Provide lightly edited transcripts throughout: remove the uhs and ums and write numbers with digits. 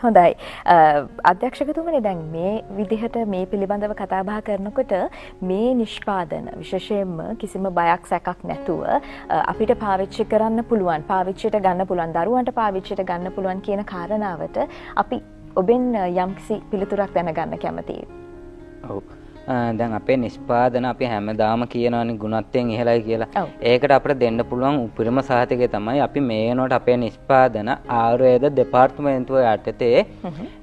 හොඳයි. අධ්‍යක්ෂකතුමනි දැන් මේ විදිහට මේ පිළිබඳව කතා බහ කරනකොට මේ නිෂ්පාදන විශේෂයෙන්ම කිසිම බයක් සැකක් නැතුව අපිට පාවිච්චි කරන්න පුළුවන්, පාවිච්චියට ගන්න පුළුවන්, දරුවන්ට පාවිච්චියට ගන්න පුළුවන් කියන කාරණාවට අපි ඔබෙන් යම්කිසි පිළිතුරක් දැනගන්න කැමතියි. ඔව්. දැන් අපේ නිෂ්පාදන අපි හැමදාම කියනවානේ ගුණත්වයෙන් ඉහළයි කියලා. ඒකට අපිට දෙන්න පුළුවන් උපරිම සහතිකය තමයි අපි මේ වෙනකොට අපේ නිෂ්පාදන ආයුර්වේද දෙපාර්තමේන්තුව යටතේ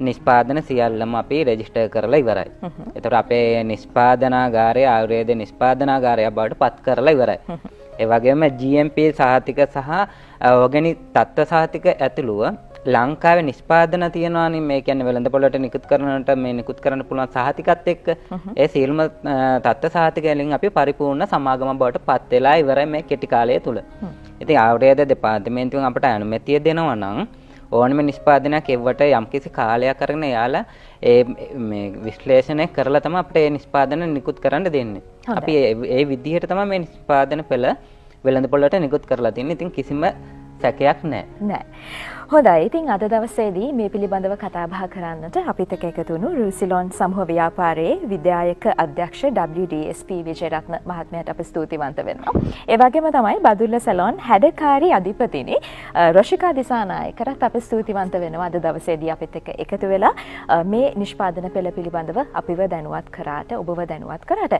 නිෂ්පාදන සියල්ලම අපි රෙජිස්ටර් කරලා ඉවරයි. ඒතකොට අපේ නිෂ්පාදනාගාරය ආයුර්වේද නිෂ්පාදනාගාරය බවට පත් කරලා ඉවරයි. ඒ වගේම GMP සහතික සහ ඕගැනික් තත්ත්ව සහතික ඇතුළුව ලංකාවේ නිෂ්පාදන තියෙනවානේ මේ කියන්නේ වෙළඳපොළට නිකුත් කරනට මේ නිකුත් කරන්න පුළුවන් සහතිකත් එක්ක ඒ සියලුම තත්ත්ව සහතිකවලින් අපි පරිපූර්ණ සමාගම බවට පත් වෙලා ඉවරයි මේ කෙටි කාලය තුල. ඉතින් ආයුර්වේද දෙපාර්තමේන්තුවෙන් අපට අනුමැතිය දෙනවා නම් ඕනම නිෂ්පාදනයක් එවට යම්කිසි කාලයක් අරගෙන යාලා ඒ මේ විශ්ලේෂණය කරලා තමයි අපිට මේ නිෂ්පාදන නිකුත් කරන්න දෙන්නේ. අපි ඒ විදිහට තමයි මේ නිෂ්පාදන පෙළ වෙළඳපොළට නිකුත් කරලා තින්නේ. ඉතින් කිසිම සැකයක් නැහැ. හොඳයි. ඉතින් අද දවසේදී මේ පිළිබඳව කතා බහ කරන්නට අපිත් එක්ක එකතු වුණු රුසිලොන් සමූහ ව්‍යාපාරයේ විද්‍යායක අධ්‍යක්ෂ WDSP විජේරත්න මහත්මයාට අපි ස්තුතිවන්ත වෙනවා. ඒ වගේම තමයි බදුල්ල සැලොන් හැඩකාරී අධිපතිනි රොෂිකා දිසානායකටත් අපි ස්තුතිවන්ත වෙනවා අද දවසේදී අපිත් එක්ක එකතු වෙලා මේ නිෂ්පාදන පෙළ පිළිබඳව අපිව දැනුවත් කරාට, ඔබව දැනුවත් කරාට.